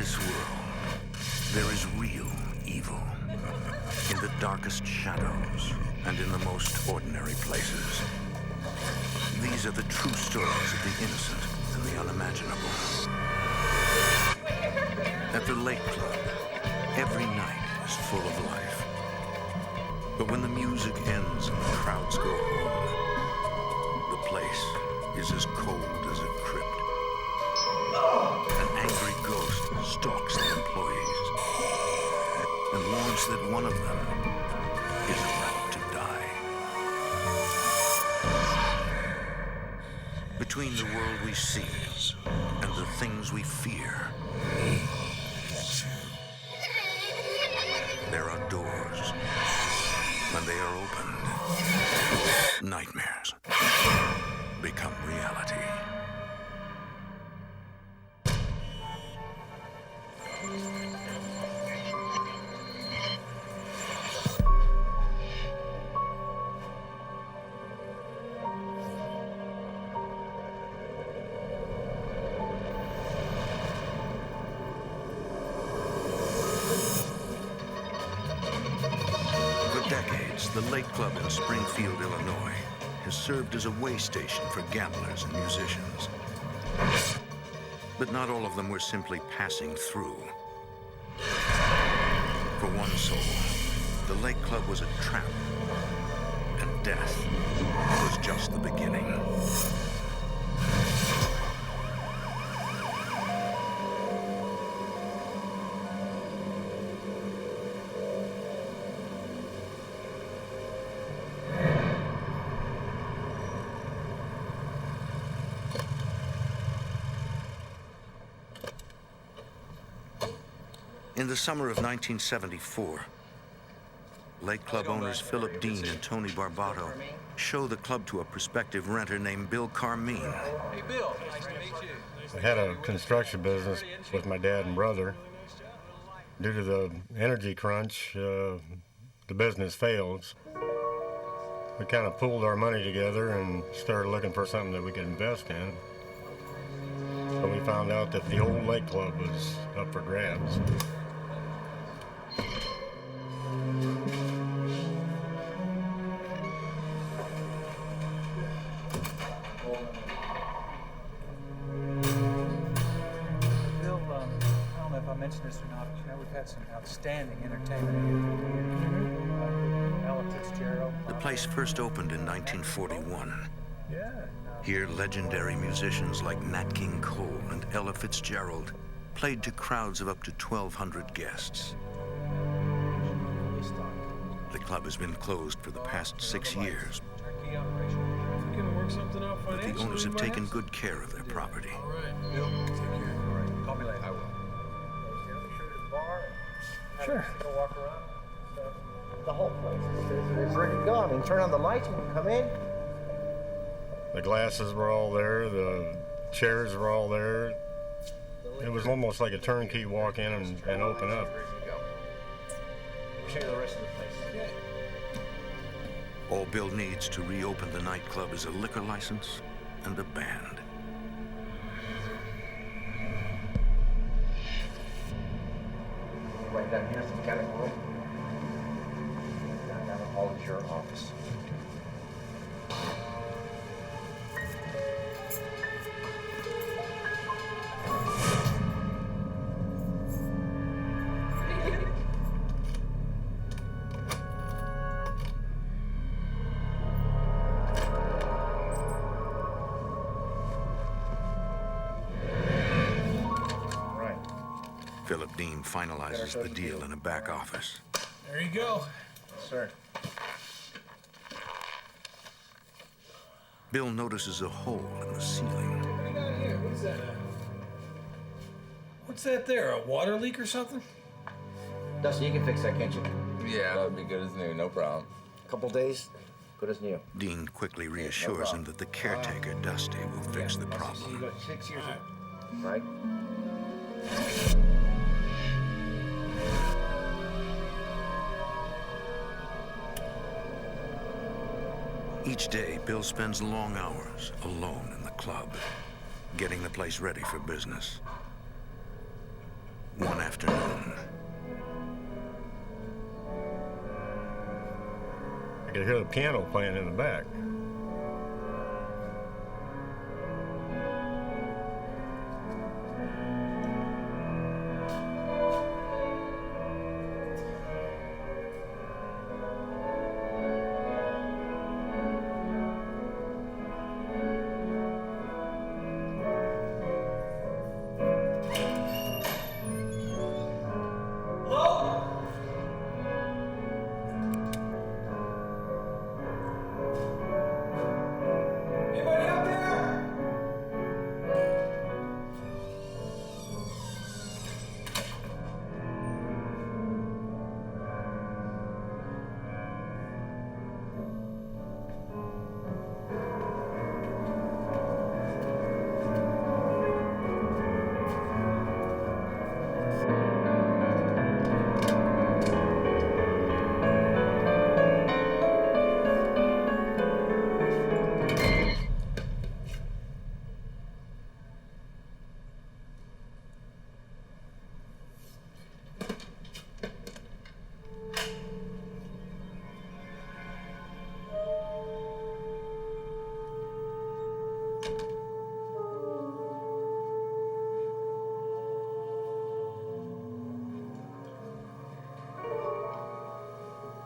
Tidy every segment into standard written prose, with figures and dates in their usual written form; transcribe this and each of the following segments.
this world, there is real evil in the darkest shadows and in the most ordinary places. These are the true stories of the innocent and the unimaginable. At the Lake Club, every night is full of life. But when the music ends and the crowds go home, the place is as cold as a crypt. An angry ghost stalks the employees and warns that one of them is about to die. Between the world we see and the things we fear, there are doors. When they are opened, nightmares become reality. The Lake Club in Springfield, Illinois, has served as a way station for gamblers and musicians. But not all of them were simply passing through. For one soul, the Lake Club was a trap, and death was just the beginning. In the summer of 1974, Lake Club owners Philip Dean and Tony Barbato show the club to a prospective renter named Bill Carmine. Hey, Bill, nice to meet you. I had a construction business with my dad and brother. Due to the energy crunch, the business failed. We kind of pooled our money together and started looking for something that we could invest in. So we found out that the old Lake Club was up for grabs. Mention this or not, but you know, we've had some outstanding entertainment here. The place first opened in 1941. Here, legendary musicians like Nat King Cole and Ella Fitzgerald played to crowds of up to 1,200 guests. The club has been closed for the past 6 years, but the owners have taken good care of their property. All right, Bill, take care. All right, call me later. I will. Sure. Go walk around. The whole place is ready to go. I mean, turn on the lights when you come in. The glasses were all there. The chairs were all there. It was almost like a turnkey walk in and open up. Show you the rest of the place. All Bill needs to reopen the nightclub is a liquor license and a band. Right down here's the mechanic room. Down the hall is your office. Philip Dean finalizes the deal in a back office. There you go. Yes, sir. Bill notices a hole in the ceiling. What do you got here? What's that? What's that there? A water leak or something? Dustin, you can fix that, can't you? Yeah, that'd be good as new, no problem. Couple days, good as new. Dean quickly reassures him that the caretaker, Dusty, will fix the So you problem. got 6 years, right? Each day, Bill spends long hours alone in the club, getting the place ready for business. one afternoon. I could hear the piano playing in the back.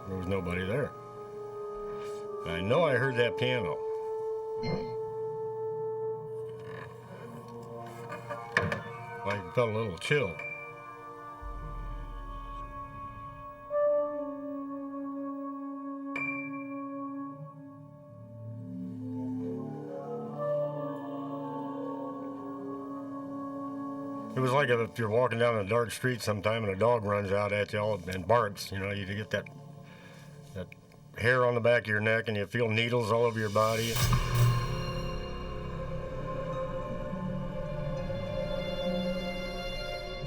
There was nobody there. I know I heard that piano. I felt a little chill. It was like if you're walking down a dark street sometime and a dog runs out at you all and barks, you know, you get that hair on the back of your neck and you feel needles all over your body. Is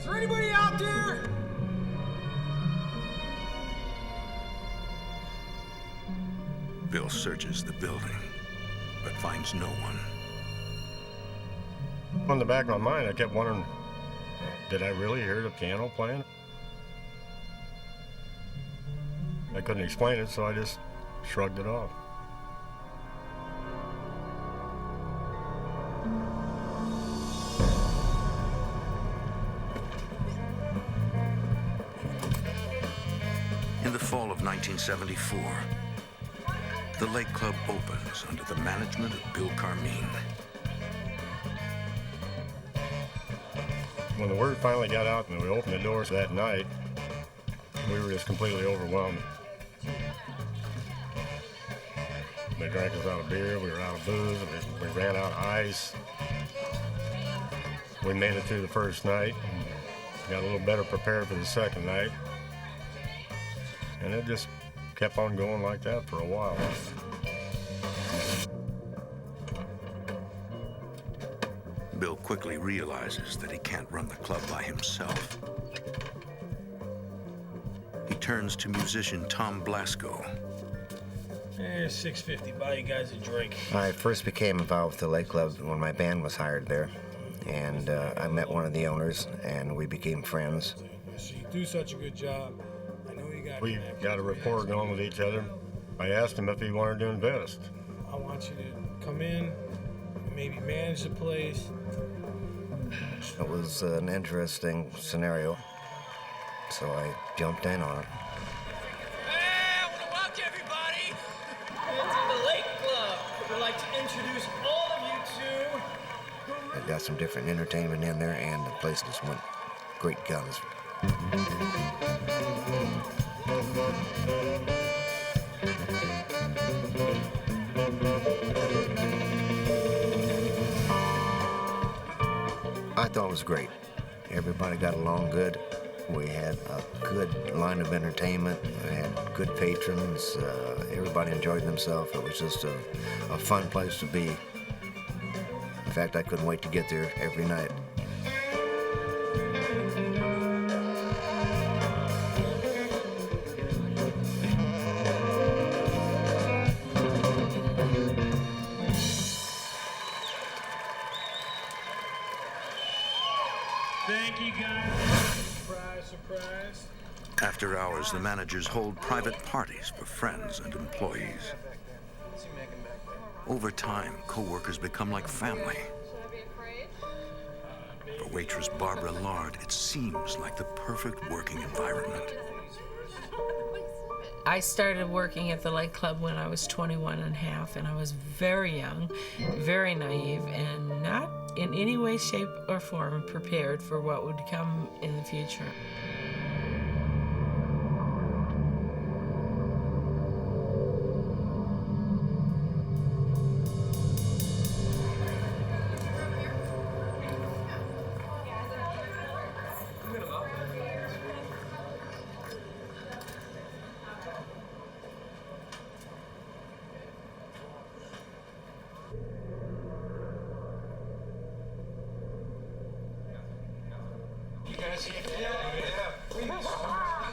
there anybody out there? Bill searches the building, but finds no one. On the back of my mind, I kept wondering, did I really hear the piano playing? I couldn't explain it, so I just shrugged it off. In the fall of 1974, the Lake Club opens under the management of Bill Carmine. When the word finally got out and we opened the doors that night, we were just completely overwhelmed. They drank us out of beer, we were out of booze, we ran out of ice. We made it through the first night, and got a little better prepared for the second night. And it just kept on going like that for a while. Bill quickly realizes that he can't run the club by himself. He turns to musician Tom Blasco. $6.50. Buy you guys a drink. I first became involved with the Lake Club when my band was hired there, and I met one of the owners, and we became friends. So you do such a good job. I know you got. We got a rapport going with each other. I asked him if he wanted to invest. I want you to come in, maybe manage the place. It was an interesting scenario, so I jumped in on it. Hey, I want to welcome everybody into the Lake Club. We'd like to introduce all of you to... I got some different entertainment in there, and the place just went great guns. I thought it was great. Everybody got along good. We had a good line of entertainment. We had good patrons. Everybody enjoyed themselves. It was just a fun place to be. In fact, I couldn't wait to get there every night. Thank you, guys. Surprise. After hours, the managers hold private parties for friends and employees. Over time, co-workers become like family. For waitress Barbara Lard, it seems like the perfect working environment. I started working at the Lake Club when I was 21 and a half, and I was very young, very naive, and not in any way, shape, or form prepared for what would come in the future.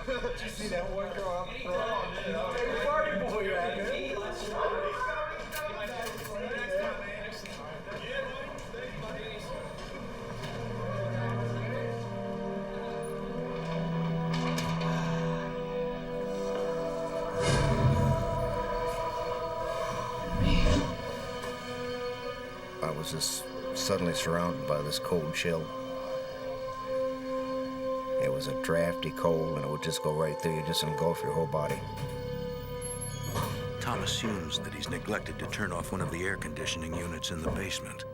Did you see that one girl out front? Hey, party boy, man. I was just suddenly surrounded by this cold chill. It was a drafty cold, and it would just go right through you, just engulf your whole body. Tom assumes that he's neglected to turn off one of the air conditioning units in the basement.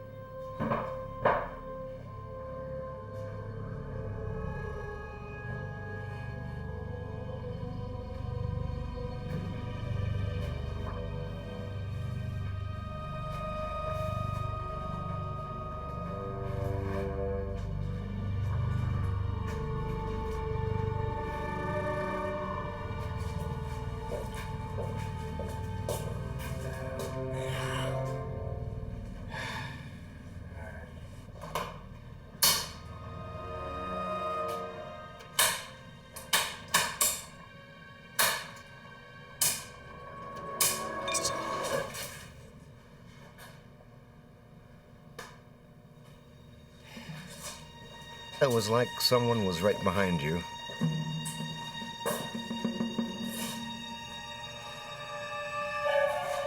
It was like someone was right behind you.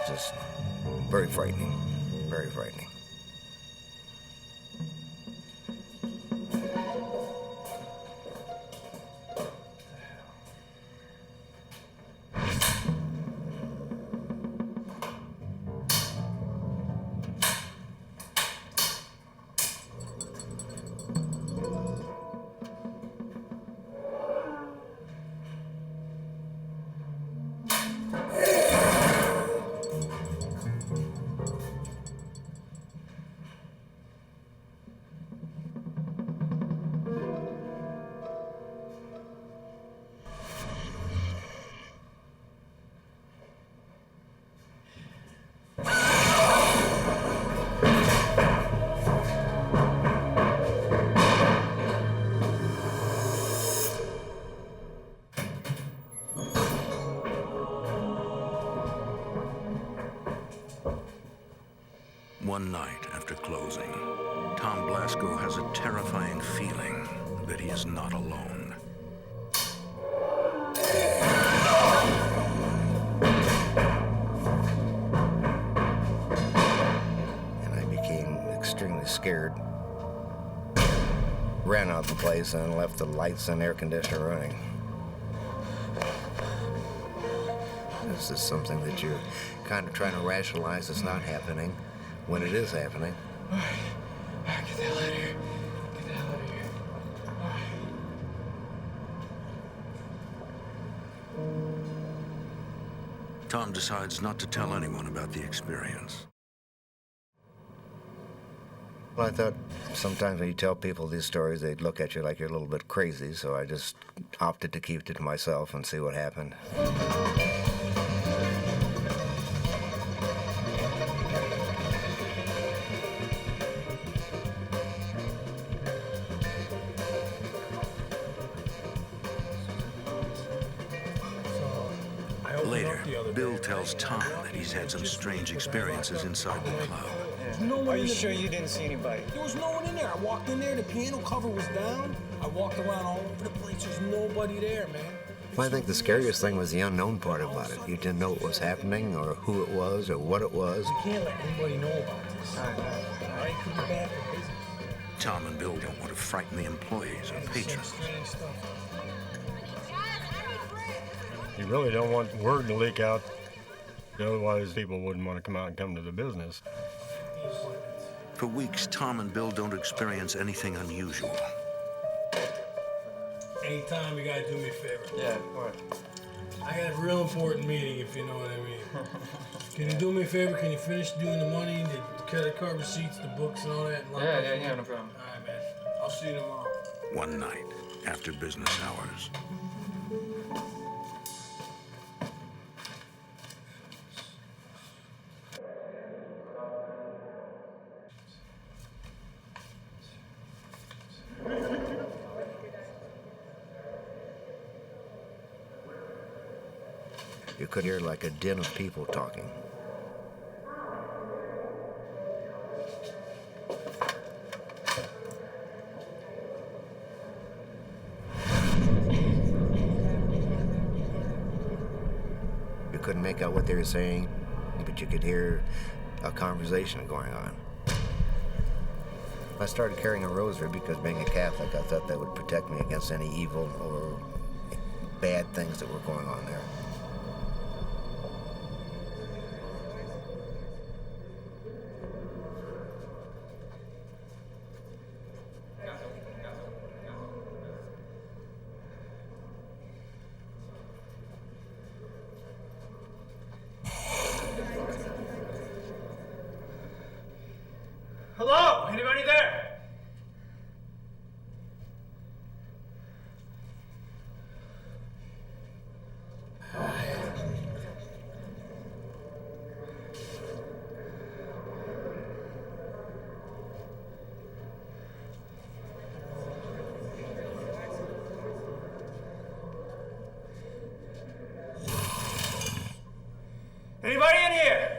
Just very frightening, very frightening. One night after closing, Tom Blasco has a terrifying feeling that he is not alone. And I became extremely scared. Ran out of the place and left the lights and air conditioner running. This is something that you're kind of trying to rationalize it's not happening when it is happening. Get the hell out of here. Get the hell out of here. Tom decides not to tell anyone about the experience. Well, I thought sometimes when you tell people these stories, they'd look at you like you're a little bit crazy, so I just opted to keep it to myself and see what happened. Later, Bill tells Tom that he's had some strange experiences inside the club. There's no one Are in you the- sure you didn't see anybody? There was no one in there. I walked in there, the piano cover was down. I walked around all over the place. There's nobody there, man. Well, I think the scariest thing was the unknown part about it. You didn't know what was happening or who it was or what it was. You can't let anybody know about this. I know. All right, could be bad for business. Tom and Bill don't want to frighten the employees or patrons. Strange stuff. You really don't want word to leak out, otherwise people wouldn't want to come out and come to the business. For weeks, Tom and Bill don't experience anything unusual. Anytime, you gotta do me a favor. Yeah, what? I got a real important meeting, if you know what I mean. Can you do me a favor? Can you finish doing the money, the credit card receipts, the books, and all that? And Yeah, no problem. All right, man. I'll see you tomorrow. One night, after business hours, You could hear like a din of people talking. You couldn't make out what they were saying, but you could hear a conversation going on. I started carrying a rosary because being a Catholic, I thought that would protect me against any evil or bad things that were going on there. Hello? Anybody there? Anybody in here?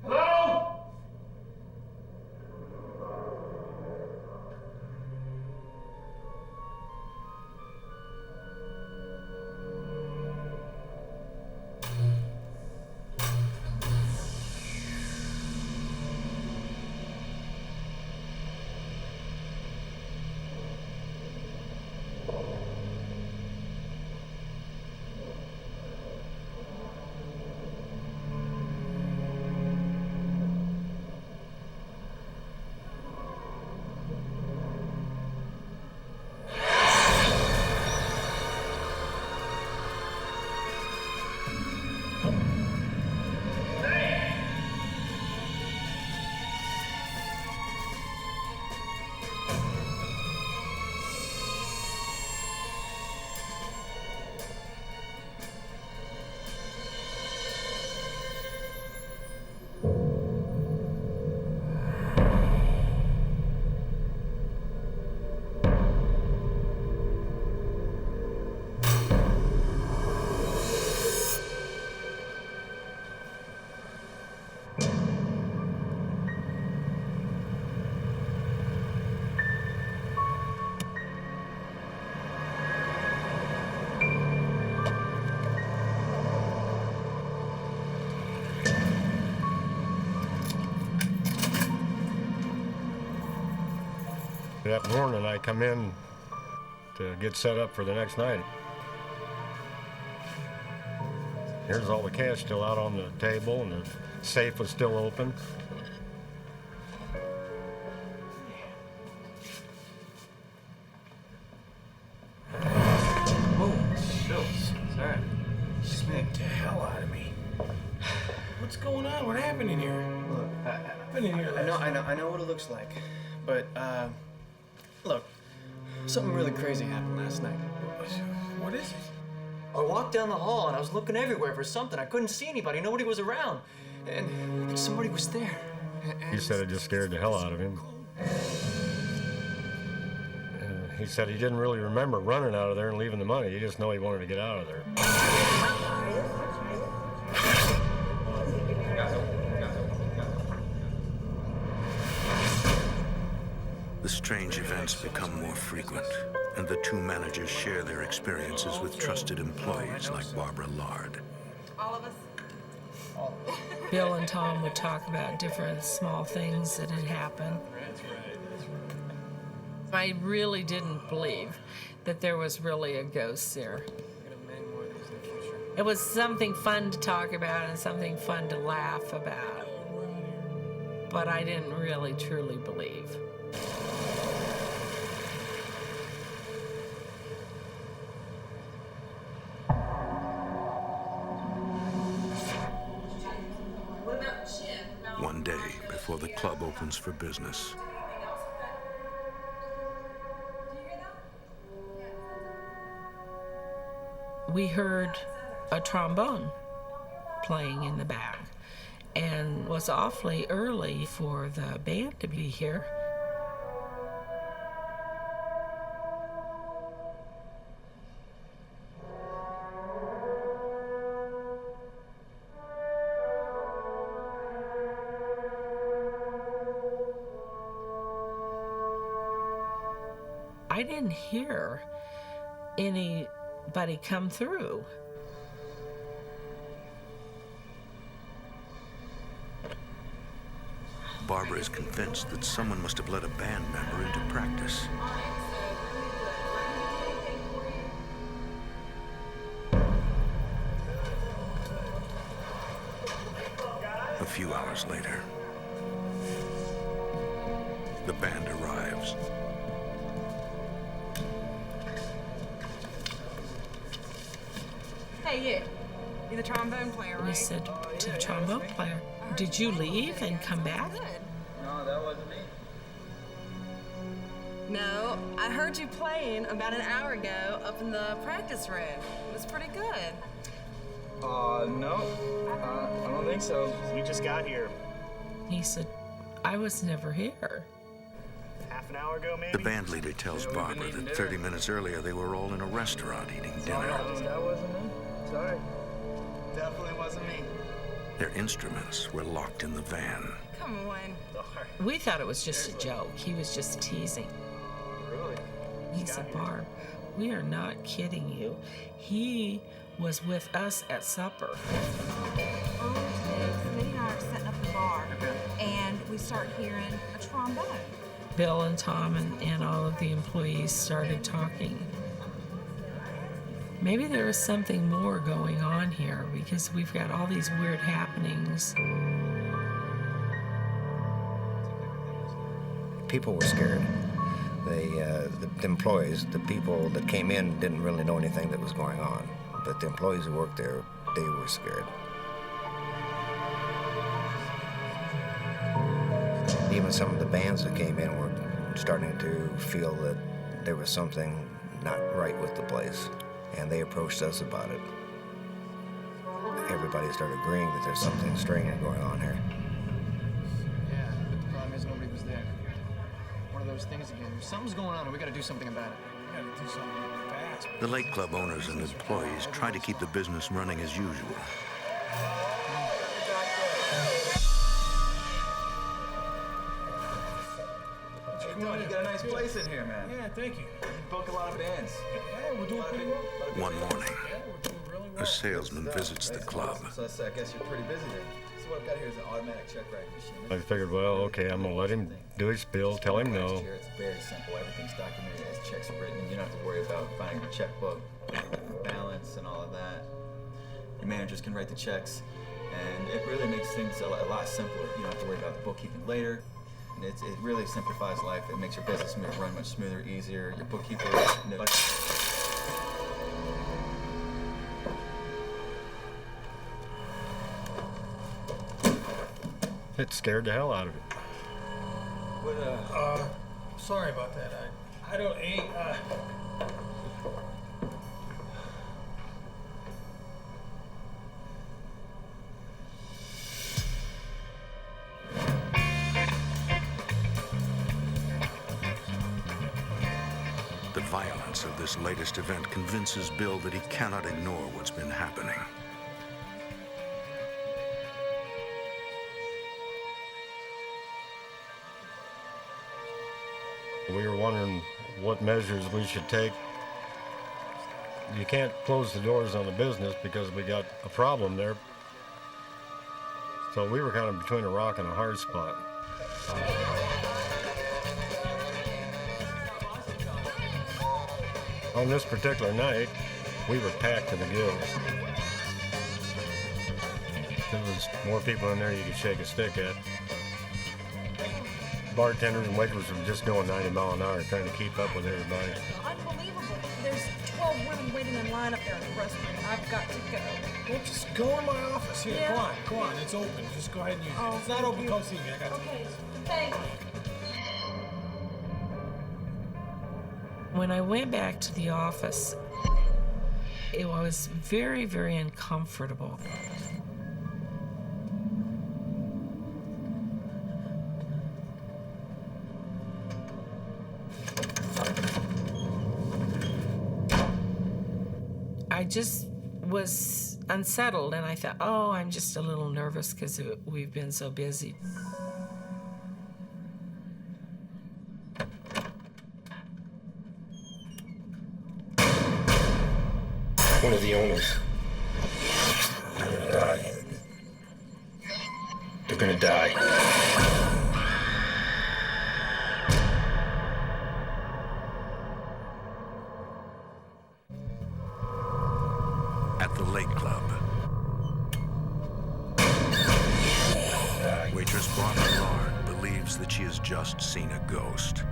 Hello? That morning I come in to get set up for the next night. Here's all the cash still out on the table and the safe was still open. Oh, Bill. Sorry. Scared the hell out of me. What's going on? What happened in here? Look, I've been in here last night. I know what it looks like, but look, something really crazy happened last night. What is it? I walked down the hall and I was looking everywhere for something. I couldn't see anybody. Nobody was around. And somebody was there. He said it just scared the hell out of him. He said he didn't really remember running out of there and leaving the money. He just knew he wanted to get out of there. The strange events become more frequent, and the two managers share their experiences with trusted employees like Barbara Lard. All of us? Bill and Tom would talk about different small things that had happened. I really didn't believe that there was really a ghost there. It was something fun to talk about and something fun to laugh about, but I didn't really truly believe. One day before the club opens for business, we heard a trombone playing in the back, and it was awfully early for the band to be here. I didn't hear anybody come through. Barbara is convinced that someone must have let a band member into practice. A few hours later, the band arrives. Hey, you. You're the trombone player, right? We said to the trombone player, "Did you leave and come back?" No, that wasn't me. No, I heard you playing about an hour ago up in the practice room. It was pretty good. No. I don't think so. We just got here. He said, "I was never here." Half an hour ago, maybe? The band leader tells Barbara that 30 minutes earlier they were all in a restaurant eating dinner. That wasn't me. Sorry. Definitely wasn't me. Their instruments were locked in the van. Come on. We thought it was just a joke. He was just teasing. Really? He said, "Barb, we are not kidding you. He was with us at supper." Earlier today, Smitty and I are setting up the bar, and we start hearing a trombone. Bill and Tom and all of the employees started talking. Maybe there was something more going on here because we've got all these weird happenings. People were scared. The employees, the people that came in didn't really know anything that was going on. But the employees who worked there, they were scared. Even some of the bands that came in were starting to feel that there was something not right with the place. And they approached us about it. Everybody started agreeing that there's something strange going on here. Yeah, the problem is nobody was there. One of those things again. Something's going on and we gotta do something about it. We gotta do something fast. The lake club owners and employees try to keep the business running as usual. Come on, you got a nice place in here, man. Yeah, thank you. You book a lot of bands. Yeah, we're doing pretty well. One morning, Yeah, we're doing really well. a salesman visits the club. So I guess you're pretty busy then. So what I've got here is an automatic check writing machine. I figured, well, okay, I'm gonna let him do his spiel, tell him no. It's very simple. Everything's documented as checks are written. You don't have to worry about finding your checkbook, balance, and all of that. Your managers can write the checks, and it really makes things a lot simpler. You don't have to worry about the bookkeeping later. And it really simplifies life. It makes your business run much smoother, easier. Your bookkeeper It scared the hell out of him. Sorry about that. I don't. violence of this latest event convinces Bill that he cannot ignore what's been happening. We were wondering what measures we should take. You can't close the doors on the business because we got a problem there. So we were kind of between a rock and a hard spot. On this particular night, we were packed to the gills. There was more people in there you could shake a stick at. Bartenders and waiters were just going 90 miles an hour trying to keep up with everybody. Unbelievable. There's 12 women waiting in line up there in the restroom. I've got to go. Well, just go in my office. Here, Yeah. Come on. It's open. Just go ahead and use it. If it's not open, come see me. I got to. Okay, thanks. When I went back to the office, it was very, very uncomfortable. I just was unsettled, and I thought, oh, I'm just a little nervous because we've been so busy. One of the owners. They're gonna die. They're gonna die. At the Lake Club, waitress Barbara Lard believes that she has just seen a ghost.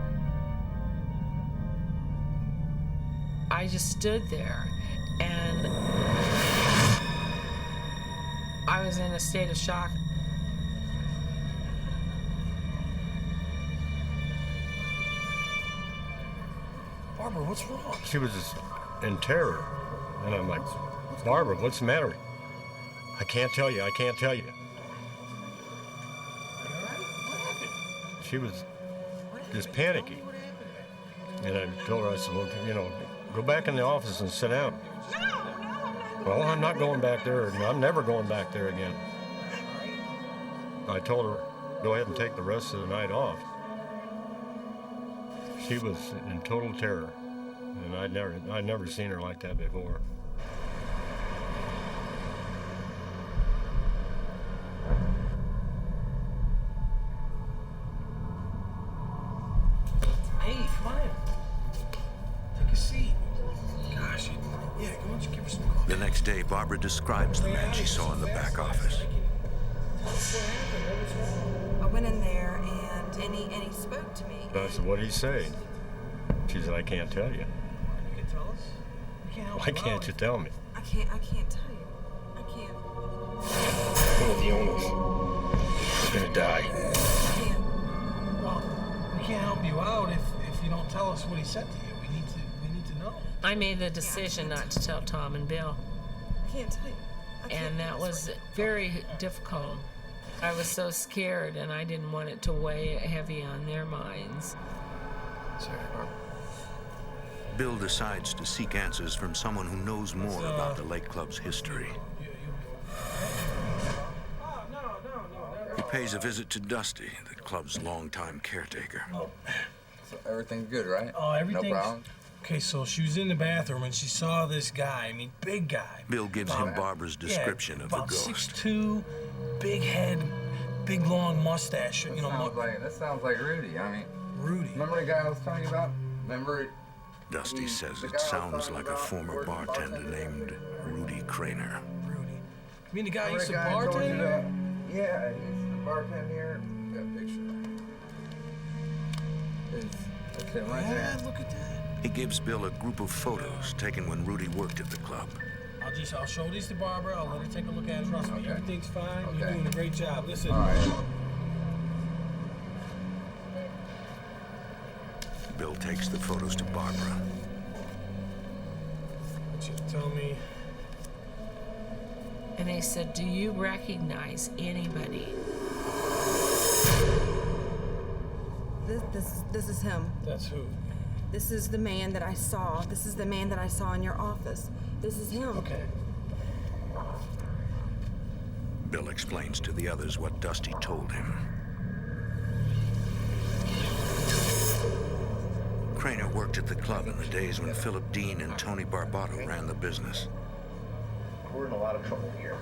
I just stood there, and I was in a state of shock. Barbara, what's wrong? She was just in terror. And I'm like, Barbara, what's the matter? I can't tell you. She was just panicky. And I told her, I said, well, go back in the office and sit down. Well, I'm not going back there. I'm never going back there again. I told her, go ahead and take the rest of the night off. She was in total terror. And I'd never seen her like that before. Hey, come on in. Take a seat. Gosh, yeah, why don't you give her some coffee? The next day, Barbara describes the man she saw in the back office. I went in there and he spoke to me. I said, what did he say? She said, I can't tell you. You can tell us. We can't help Why can't you tell me? I can't tell you. I can't. One of the owners. They're gonna die. I can't. Well, we can't help you out if you don't tell us what he said to you. We need to know. I made the decision not to tell Tom and Bill, I can't tell you. and that was very difficult. I was so scared, and I didn't want it to weigh heavy on their minds. Sorry, Barbara. Bill decides to seek answers from someone who knows more about the Lake Club's history. He pays a visit to Dusty, the club's longtime caretaker. So everything's good, right? Oh, everything's... No problem? Okay, so she was in the bathroom and she saw this guy. I mean, big guy. Bill gives him Barbara's description of the about ghost. 6'2", big head, big long mustache. That sounds like Rudy. I mean, Rudy. Remember the guy I was telling you about? Remember? Dusty says it sounds like a former bartender named Rudy Craner. Rudy. You mean the guy Remember used to the guy I told you bartend here? Yeah, he's the bartender here. That picture. That's him right there. Yeah, look at that. He gives Bill a group of photos taken when Rudy worked at the club. I'll show these to Barbara. I'll let her take a look at it. Trust me, everything's fine. You're Okay. doing a great job. Listen. All right. Bill takes the photos to Barbara. What you tell me? And they said, do you recognize anybody? This is him. That's who? This is the man that I saw. This is the man that I saw in your office. This is him. Okay. Bill explains to the others what Dusty told him. Craner worked at the club in the days when Philip Dean and Tony Barbato ran the business. We're in a lot of trouble here.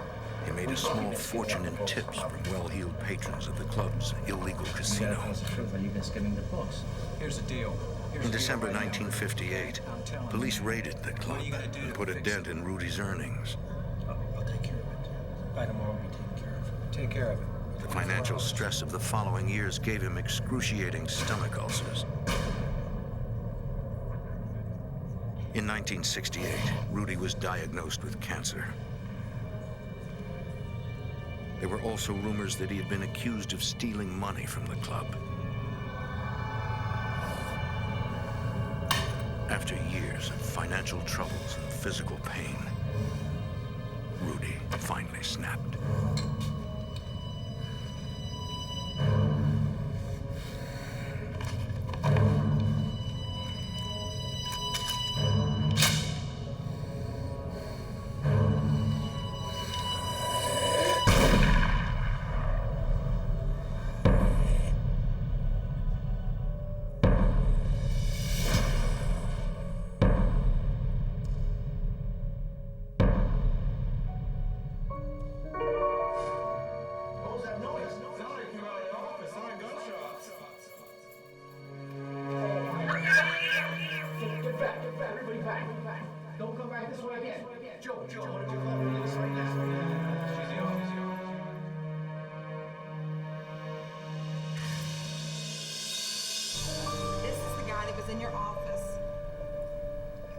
He made a small fortune in tips from well-heeled patrons of the club's illegal casino. You've been skimming the books. Here's the deal. In December 1958, police raided the club and put a dent in Rudy's earnings. I'll take care of it. By tomorrow, we'll be taken care of. Take care of it. The financial stress of the following years gave him excruciating stomach ulcers. In 1968, Rudy was diagnosed with cancer. There were also rumors that he had been accused of stealing money from the club. After years of financial troubles and physical pain, Rudy finally snapped.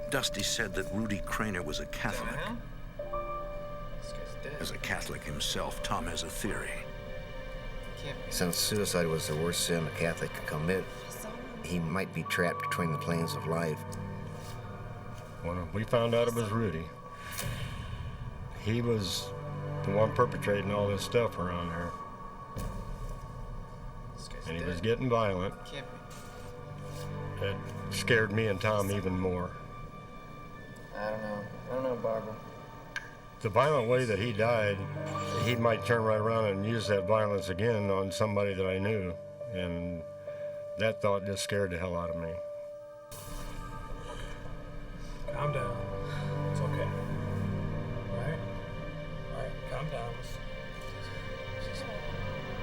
Dusty said that Rudy Craner was a Catholic. As a Catholic himself, Tom has a theory. Since suicide was the worst sin a Catholic could commit, he might be trapped between the planes of life. When we found out it was Rudy, he was the one perpetrating all this stuff around here. And he was getting violent. It scared me and Tom even more. I don't know, Barbara. The violent way that he died, he might turn right around and use that violence again on somebody that I knew. And that thought just scared the hell out of me. Calm down. It's okay. All right, calm down.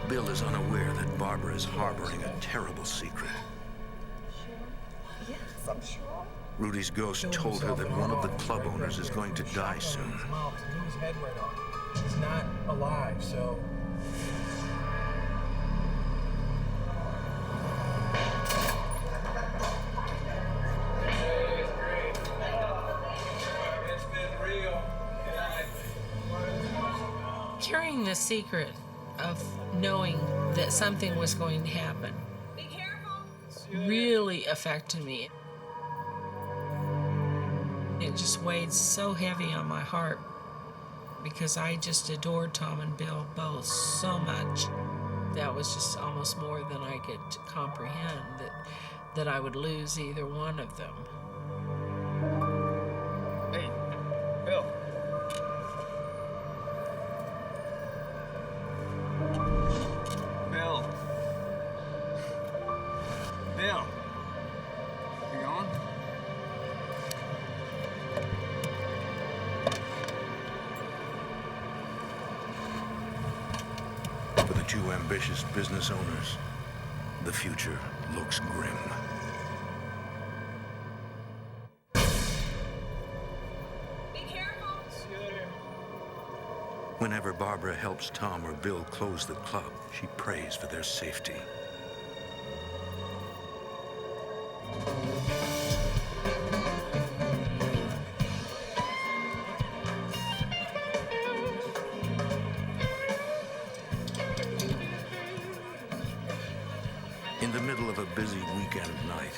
Bill is unaware that Barbara is harboring a terrible secret. Yes, I'm sure. Rudy's ghost told her that one of the club owners is going to die soon. His mouth, to do his head right off. He's not alive, so. Carrying the secret of knowing that something was going to happen really affected me. It just weighed so heavy on my heart because I just adored Tom and Bill both so much. That was just almost more than I could comprehend, that I would lose either one of them. Hey, Bill. Bill. Bill. You going? For the two ambitious business owners, the future looks grim. Be careful. Whenever Barbara helps Tom or Bill close the club, she prays for their safety. In the middle of a busy weekend night,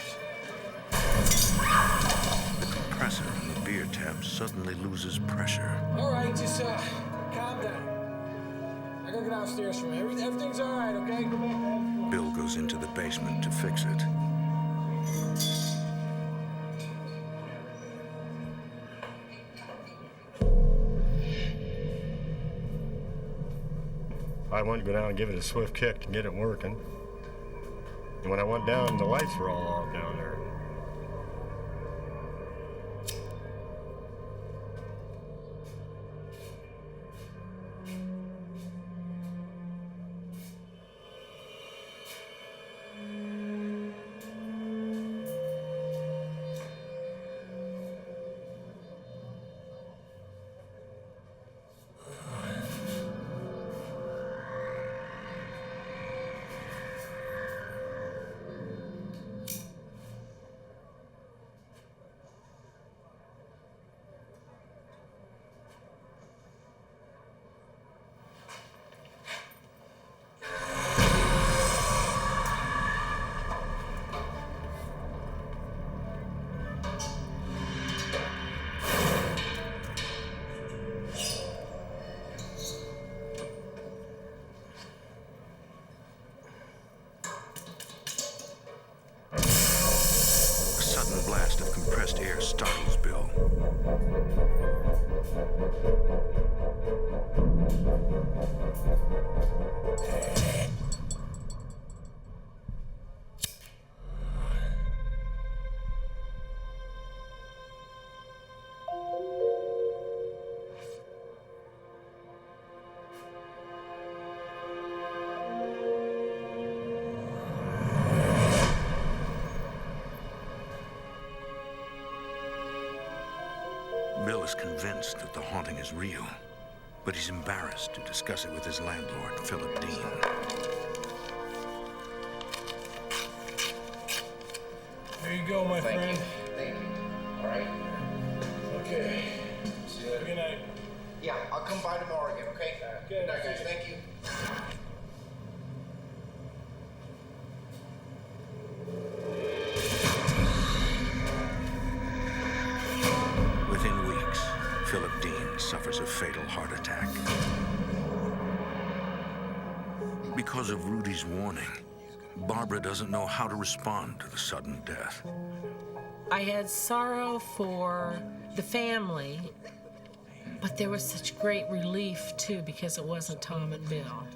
the compressor on the beer tap suddenly loses pressure. All right, just calm down. I gotta get downstairs from here. Everything's all right, okay? Go back. Bill goes into the basement to fix it. I went to go down and give it a swift kick to get it working. And when I went down, the lights were all off down there. Blast of compressed air startles Bill. Bill is convinced that the haunting is real, but he's embarrassed to discuss it with his landlord, Philip Dean. There you go, my friend. Thank you. All right. Okay. See you later. Good night. Yeah, I'll come by tomorrow again, okay? Good night, guys. Thank you. Within weeks, Philip Dean suffers a fatal heart attack. Because of Rudy's warning, Barbara doesn't know how to respond to the sudden death. I had sorrow for the family, but there was such great relief, too, because it wasn't Tom and Bill.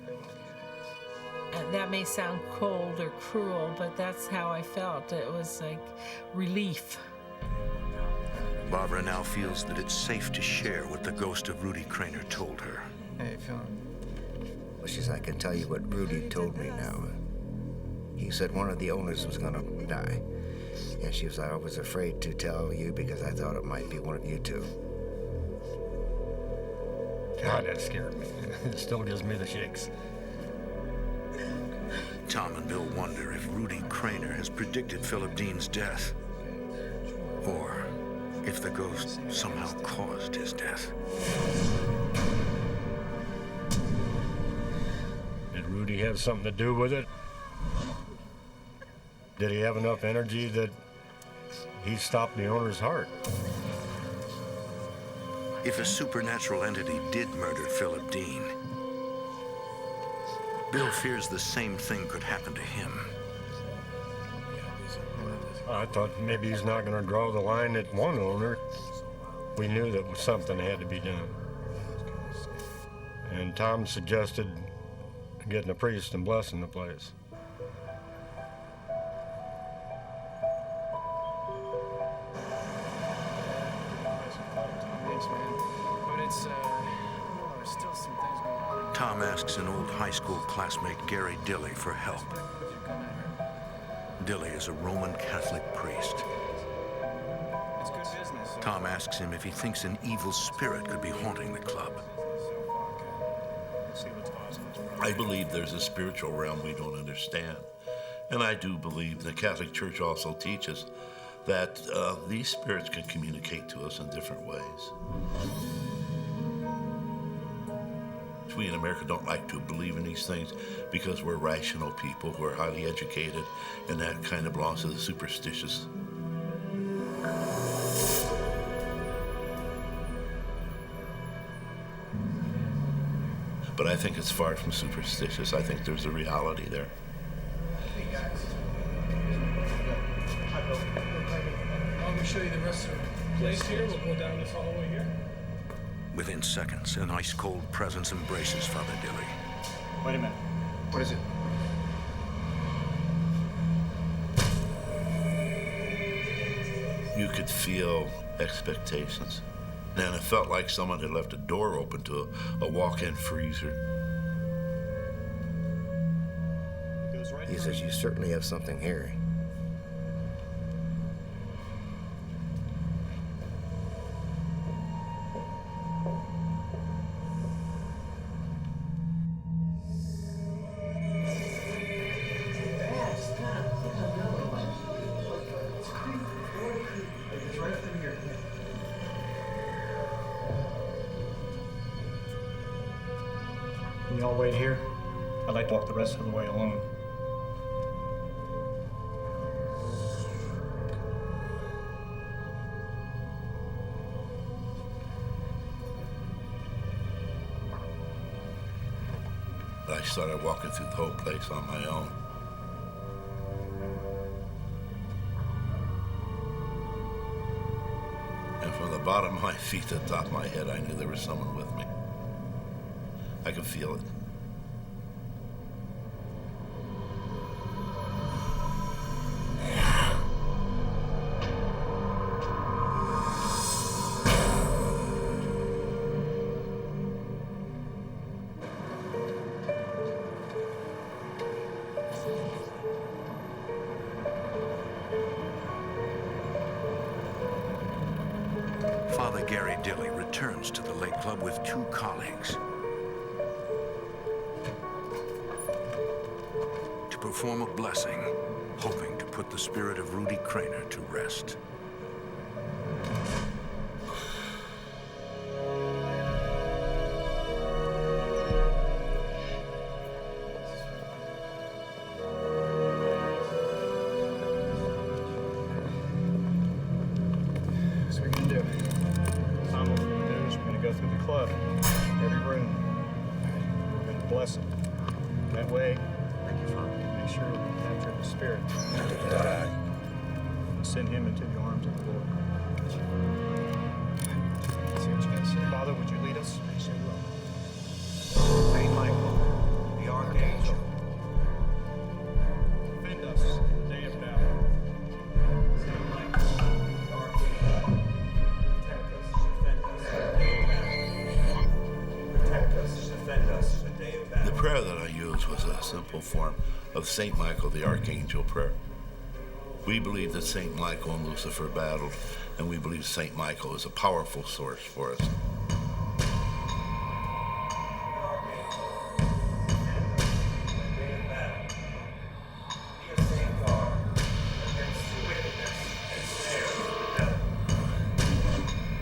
And that may sound cold or cruel, but that's how I felt. It was like relief. Barbara now feels that it's safe to share what the ghost of Rudy Craner told her. Hey, Phil. Well, she said, I can tell you what Rudy told me now. He said one of the owners was gonna die. And she was like, I was afraid to tell you because I thought it might be one of you two. God, that scared me. It still gives me the shakes. Tom and Bill wonder if Rudy Craner has predicted Philip Dean's death, or if the ghost somehow caused his death. Did Rudy have something to do with it? Did he have enough energy that he stopped the owner's heart? If a supernatural entity did murder Philip Dean, Bill fears the same thing could happen to him. I thought maybe he's not going to draw the line at one owner. We knew that was something that had to be done. And Tom suggested getting a priest and blessing the place. Tom asks an old high school classmate, Gary Dilly, for help. Dilly is a Roman Catholic priest. Tom asks him if he thinks an evil spirit could be haunting the club. I believe there's a spiritual realm we don't understand. And I do believe the Catholic Church also teaches that these spirits can communicate to us in different ways. We in America don't like to believe in these things because we're rational people, we're highly educated, and that kind of belongs to the superstitious. But I think it's far from superstitious. I think there's a reality there. Let me show you the rest of the place here. We'll go down this hallway here. Within seconds, an ice-cold presence embraces Father Dilly. Wait a minute. What is it? You could feel expectations. And it felt like someone had left a door open to a walk-in freezer. He says, you certainly have something hairy. Can you all wait here? I'd like to walk the rest of the way alone. I started walking through the whole place on my own. And from the bottom of my feet to the top of my head, I knew there was someone with me. I could feel it. Father Gary Dilly returns to the Lake Club with 2 colleagues to perform a blessing, hoping to put the spirit of Rudy Craner to rest. That's what we're gonna do. Tom, what we're gonna do is we're gonna go through the club, every room. We're gonna bless them. That way, make sure we capture the spirit. And send him into the arms of the Lord. Father, would you lead us? Saint Michael, the Archangel, defend us in the day of battle. Saint Michael, the Archangel, protect us, defend us in the day of battle. The prayer that I used was a simple form of St. Michael the Archangel prayer. We believe that St. Michael and Lucifer battled, and we believe St. Michael is a powerful source for us.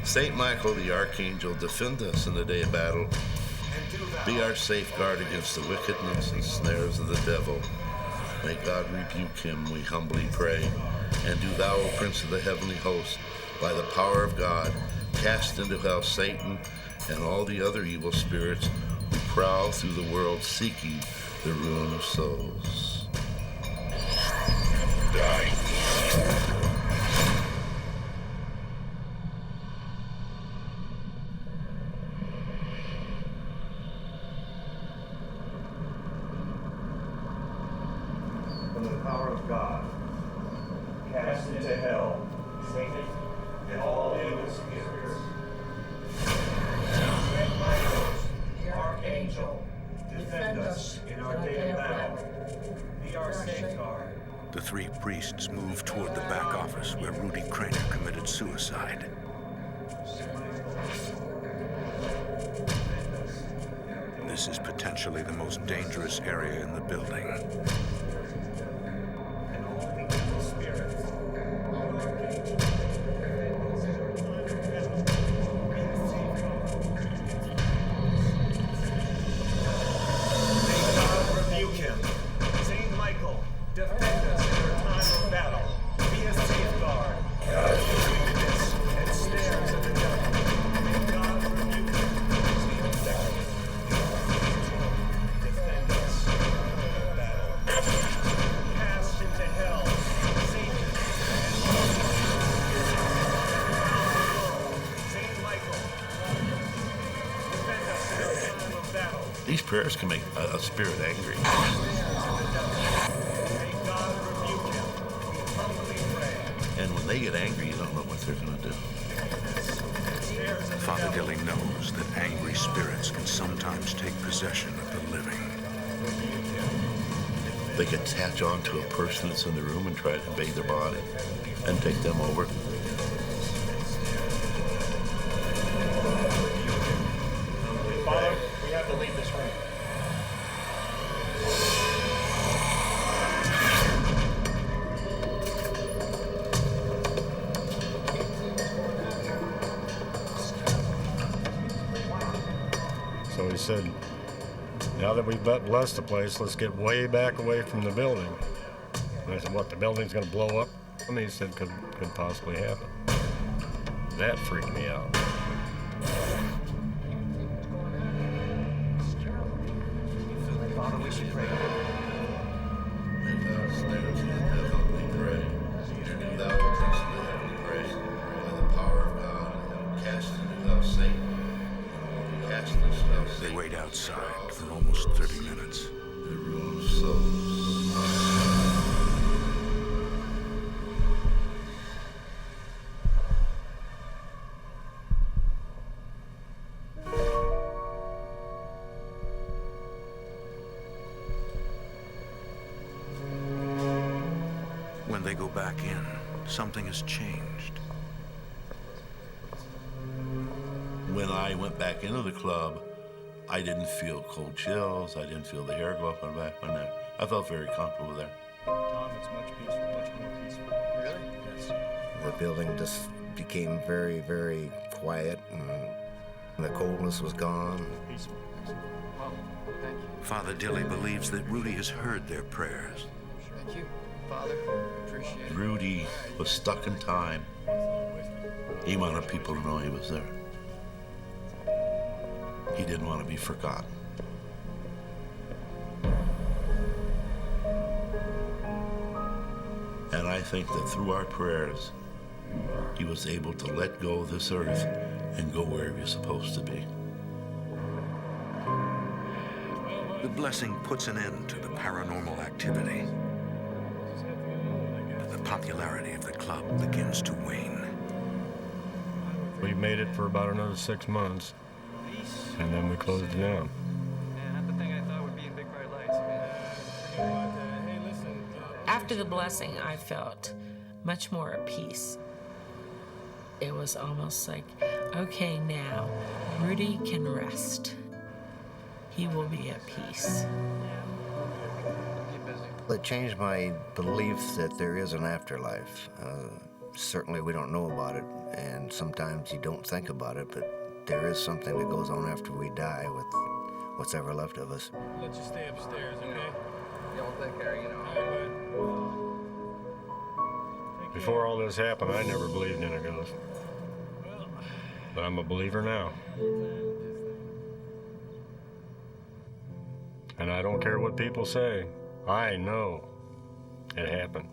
St. Michael the Archangel, defend us in the day of battle. Be our safeguard against the wickedness and snares of the devil. May God rebuke him, we humbly pray. And do thou, O Prince of the heavenly host, by the power of God, cast into hell Satan and all the other evil spirits who prowl through the world seeking the ruin of souls. Die. From the power of God, cast into hell Satan and all evil spirits. Saint Michael, the Archangel, defend us in our day of battle. Be our safeguard. The 3 priests move toward the back office where Rudy Craner committed suicide. This is potentially the most dangerous area in the building. prayers can make a spirit angry. And when they get angry, you don't know what they're going to do. Father Dilly knows that angry spirits can sometimes take possession of the living. They can attach on to a person that's in the room and try to invade their body and take them over. Father, we have to leave this room. So he said, now that we've blessed the place, let's get way back away from the building. And I said, what, the building's gonna blow up? I mean, he said, could possibly happen. That freaked me out. Father, we should pray. They wait outside for almost 30 minutes. The room's so When they go back in, something has changed. When I went back into the club, I didn't feel cold chills. I didn't feel the hair go up my back, my neck. I felt very comfortable there. Tom, it's much peaceful, much more peaceful. Really? Yes. The building just became very, very quiet, and the coldness was gone. Peaceful. Well, thank you. Father Dilly believes that Rudy has heard their prayers. Thank you, Father. Appreciate it. Rudy was stuck in time. He wanted people to know he was there. He didn't want to be forgotten. And I think that through our prayers, he was able to let go of this earth and go where he was supposed to be. The blessing puts an end to the paranormal activity. The popularity of the club begins to wane. We made it for about another 6 months, and then we closed it down. Man, not the thing I thought would be in big bright lights. After the blessing, I felt much more at peace. It was almost like, okay, now Rudy can rest. He will be at peace. It changed my belief that there is an afterlife. Certainly we don't know about it, and sometimes you don't think about it, but there is something that goes on after we die with what's ever left of us. Let you stay upstairs, okay? Y'all take care, you know. Before all this happened, I never believed in a ghost. But I'm a believer now. And I don't care what people say. I know it happened.